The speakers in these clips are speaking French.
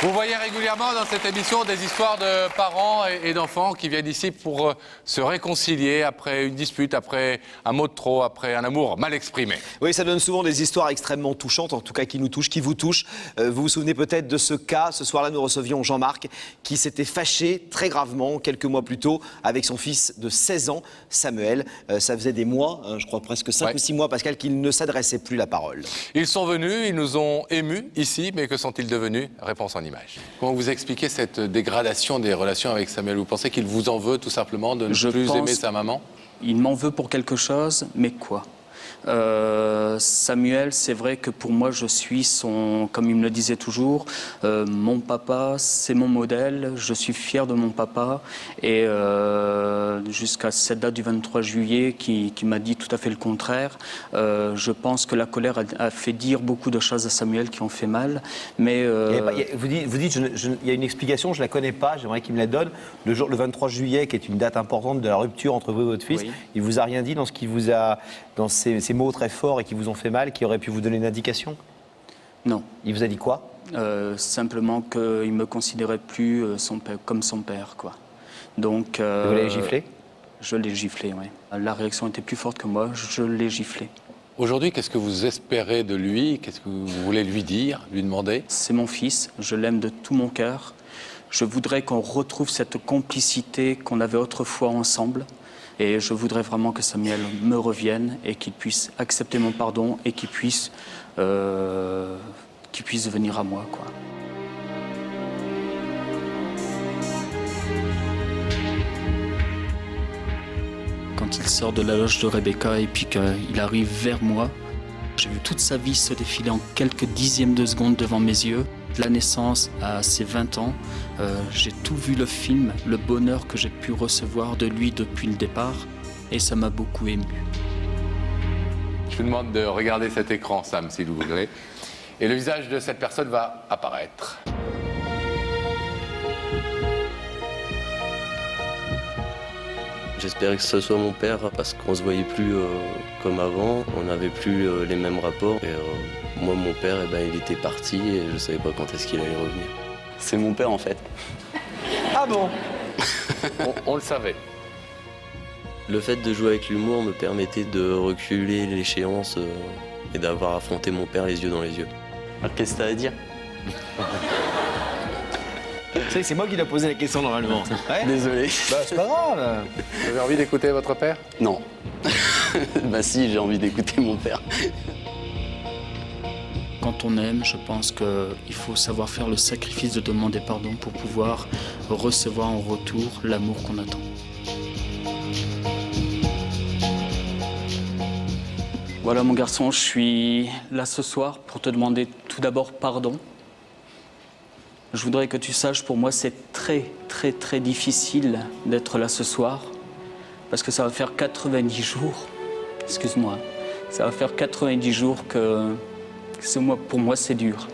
Vous voyez régulièrement dans cette émission des histoires de parents et d'enfants qui viennent ici pour se réconcilier après une dispute, après un mot de trop, après un amour mal exprimé. Oui, ça donne souvent des histoires extrêmement touchantes, en tout cas qui nous touchent, qui vous touchent. Vous vous souvenez peut-être de ce cas, ce soir-là nous recevions Jean-Marc qui s'était fâché très gravement quelques mois plus tôt avec son fils de 16 ans, Samuel. Ça faisait des mois, je crois presque 5 ou 6 mois, Pascal, qu'il ne s'adressait plus la parole. Ils sont venus, ils nous ont émus ici, mais que sont-ils devenus? Réponse en image. Comment vous expliquez cette dégradation des relations avec Samuel? Vous pensez qu'il vous en veut tout simplement de ne plus aimer sa maman? Il m'en veut pour quelque chose, mais quoi? Samuel, c'est vrai que pour moi, je suis son, comme il me le disait toujours, mon papa, c'est mon modèle, je suis fier de mon papa. Et jusqu'à cette date du 23 juillet, qui m'a dit tout à fait le contraire, je pense que la colère a fait dire beaucoup de choses à Samuel qui ont fait mal. Mais vous dites, il y a une explication, je ne la connais pas, j'aimerais qu'il me la donne. Le 23 juillet, qui est une date importante de la rupture entre vous et votre fils, oui. Il vous a rien dit dans ce qu'il vous a, dans ces mots très forts et qui vous ont fait mal, qui auraient pu vous donner une indication? Non. Il vous a dit quoi? Simplement qu'il ne me considérait plus comme son père, quoi. Donc, vous l'avez giflé? Je l'ai giflé, oui. La réaction était plus forte que moi, je l'ai giflé. Aujourd'hui, qu'est-ce que vous espérez de lui? Qu'est-ce que vous voulez lui dire, lui demander? C'est mon fils, je l'aime de tout mon cœur. Je voudrais qu'on retrouve cette complicité qu'on avait autrefois ensemble. Et je voudrais vraiment que Samuel me revienne et qu'il puisse accepter mon pardon et qu'il puisse venir à moi, quoi. Quand il sort de la loge de Rebecca et puis qu'il arrive vers moi, j'ai vu toute sa vie se défiler en quelques dixièmes de seconde devant mes yeux. De la naissance à ses 20 ans, j'ai tout vu le film, le bonheur que j'ai pu recevoir de lui depuis le départ, et ça m'a beaucoup ému. Je vous demande de regarder cet écran, Sam, si vous voulez, et le visage de cette personne va apparaître. J'espérais que ce soit mon père parce qu'on se voyait plus comme avant, on n'avait plus les mêmes rapports. Et, moi, mon père, il était parti et je savais pas quand est-ce qu'il allait revenir. C'est mon père en fait. Ah bon? on le savait. Le fait de jouer avec l'humour me permettait de reculer l'échéance et d'avoir affronté mon père les yeux dans les yeux. Alors qu'est-ce que t'as à dire? Vous savez, c'est moi qui dois poser la question normalement. Ouais. Désolé. Bah, c'est pas grave. Vous avez envie d'écouter votre père? Non. Bah si, j'ai envie d'écouter mon père. Quand on aime, je pense qu'il faut savoir faire le sacrifice de demander pardon pour pouvoir recevoir en retour l'amour qu'on attend. Voilà mon garçon, je suis là ce soir pour te demander tout d'abord pardon. Je voudrais que tu saches, pour moi, c'est très, très, très difficile d'être là ce soir. Parce que ça va faire 90 jours, excuse-moi, ça va faire 90 jours que pour moi, c'est dur.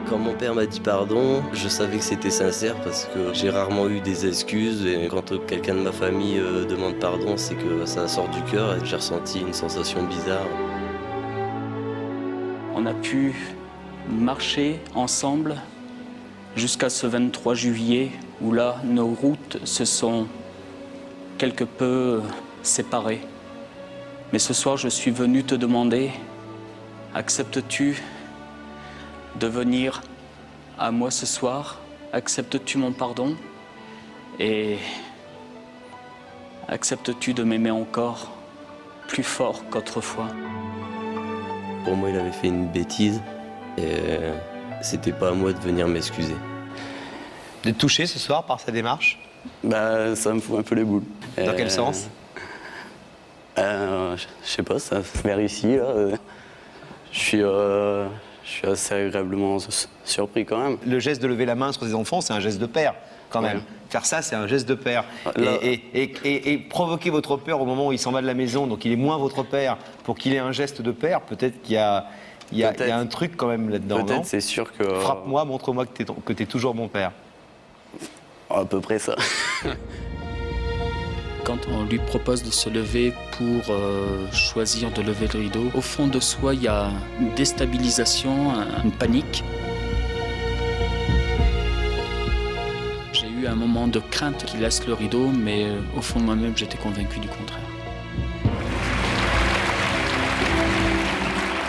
Quand mon père m'a dit pardon, je savais que c'était sincère parce que j'ai rarement eu des excuses et quand quelqu'un de ma famille demande pardon, c'est que ça sort du cœur et j'ai ressenti une sensation bizarre. On a pu marcher ensemble jusqu'à ce 23 juillet où là, nos routes se sont quelque peu séparées. Mais ce soir, je suis venu te demander, acceptes-tu de venir à moi ce soir? Acceptes-tu mon pardon? Et acceptes-tu de m'aimer encore plus fort qu'autrefois? Pour moi, il avait fait une bêtise et c'était pas à moi de venir m'excuser. Vous êtes touché ce soir par sa démarche? Bah ça me fout un peu les boules. Dans quel sens? Je sais pas, ça vers ici là. Je suis assez agréablement surpris quand même. Le geste de lever la main sur ses enfants, c'est un geste de père, quand même. Ouais. Faire ça, c'est un geste de père. Là... Et provoquer votre père au moment où il s'en va de la maison, donc il est moins votre père, pour qu'il ait un geste de père, peut-être qu'il y a un truc quand même là-dedans, non? Peut-être, c'est sûr que... Frappe-moi, montre-moi que t'es toujours mon père. À peu près ça. Quand quand on lui propose de se lever pour choisir de lever le rideau, au fond de soi, il y a une déstabilisation, une panique. J'ai eu un moment de crainte qu'il laisse le rideau, mais au fond de moi-même, j'étais convaincu du contraire.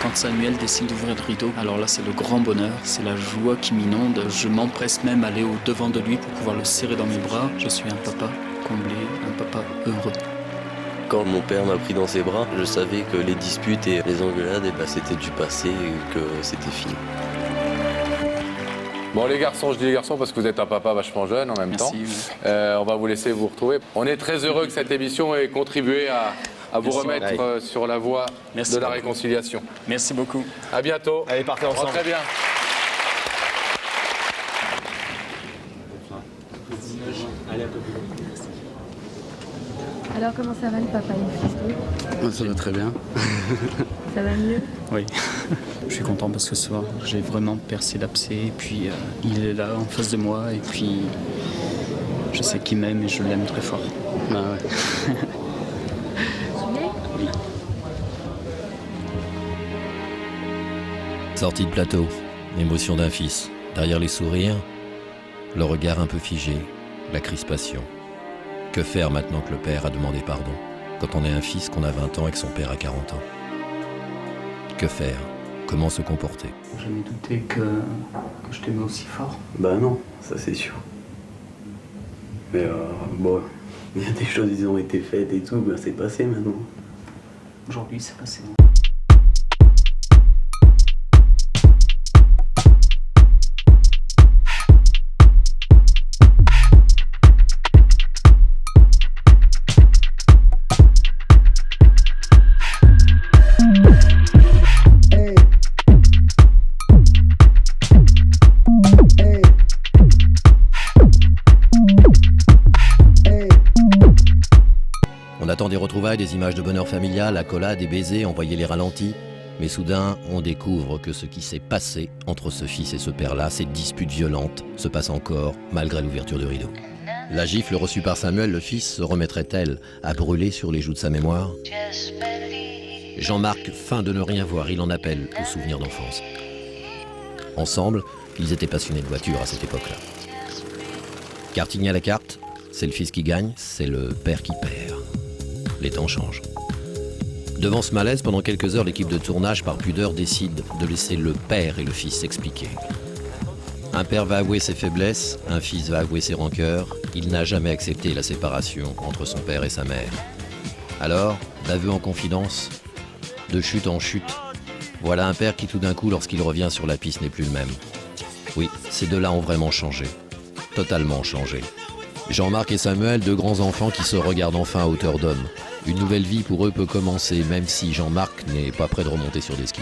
Quand Samuel décide d'ouvrir le rideau, alors là c'est le grand bonheur, c'est la joie qui m'inonde. Je m'empresse même à aller au-devant de lui pour pouvoir le serrer dans mes bras. Je suis un papa comblé, un papa heureux. Quand mon père m'a pris dans ses bras, je savais que les disputes et les engueulades, c'était du passé et que c'était fini. Bon les garçons, je dis les garçons parce que vous êtes un papa vachement jeune en même Merci, temps. oui. On va vous laisser vous retrouver. On est très heureux que cette émission ait contribué à vous Merci. remettre sur la voie Merci de la beaucoup. réconciliation. Merci beaucoup. À bientôt. Allez, partez ensemble. Très bien. Alors comment ça va le papa et le fils? Ça va très bien. Ça va mieux? Oui, je suis content parce que ce soir, j'ai vraiment percé l'abcès et puis il est là en face de moi et puis je sais qu'il m'aime et je l'aime très fort. Ah ouais. Oui. Sortie de plateau, l'émotion d'un fils. Derrière les sourires, le regard un peu figé, la crispation. Que faire maintenant que le père a demandé pardon, quand on est un fils qu'on a 20 ans et que son père a 40 ans? Que faire? Comment se comporter? J'ai jamais douté que je t'aimais aussi fort. Bah non, ça c'est sûr. Mais bon, il y a des choses qui ont été faites et tout, bah c'est passé maintenant. Aujourd'hui, c'est passé. On attend des retrouvailles, des images de bonheur familial, accolades, des baisers, envoyer les ralentis. Mais soudain, on découvre que ce qui s'est passé entre ce fils et ce père-là, cette dispute violente, se passe encore malgré l'ouverture du rideau. La gifle reçue par Samuel, le fils, se remettrait-elle à brûler sur les joues de sa mémoire? Jean-Marc feint de ne rien voir, il en appelle aux souvenirs d'enfance. Ensemble, ils étaient passionnés de voitures à cette époque-là. Karting à la carte, c'est le fils qui gagne, c'est le père qui perd. Les temps changent. Devant ce malaise, pendant quelques heures, l'équipe de tournage, par pudeur, décide de laisser le père et le fils s'expliquer. Un père va avouer ses faiblesses, un fils va avouer ses rancœurs. Il n'a jamais accepté la séparation entre son père et sa mère. Alors, d'aveu en confidence, de chute en chute, voilà un père qui tout d'un coup, lorsqu'il revient sur la piste, n'est plus le même. Oui, ces deux-là ont vraiment changé. Totalement changé. Jean-Marc et Samuel, deux grands enfants qui se regardent enfin à hauteur d'homme. Une nouvelle vie pour eux peut commencer, même si Jean-Marc n'est pas prêt de remonter sur des skis.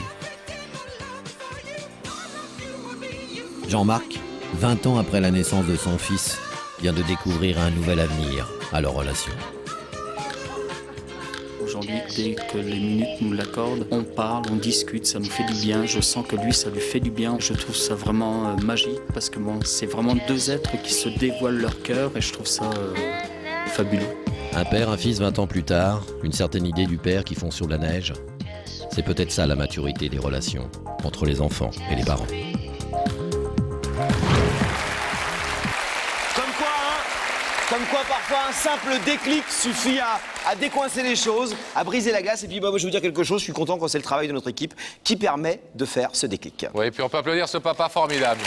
Jean-Marc, 20 ans après la naissance de son fils, vient de découvrir un nouvel avenir à leur relation. Aujourd'hui, dès que les minutes nous l'accordent, on parle, on discute, ça nous fait du bien. Je sens que lui, ça lui fait du bien. Je trouve ça vraiment magique parce que bon, c'est vraiment deux êtres qui se dévoilent leur cœur et je trouve ça fabuleux. Un père, un fils 20 ans plus tard, une certaine idée du père qui fond sur la neige. C'est peut-être ça la maturité des relations entre les enfants et les parents. Comme quoi, parfois, un simple déclic suffit à décoincer les choses, à briser la glace. Et puis, moi, je vais vous dire quelque chose, je suis content quand c'est le travail de notre équipe qui permet de faire ce déclic. Oui, et puis on peut applaudir ce papa formidable.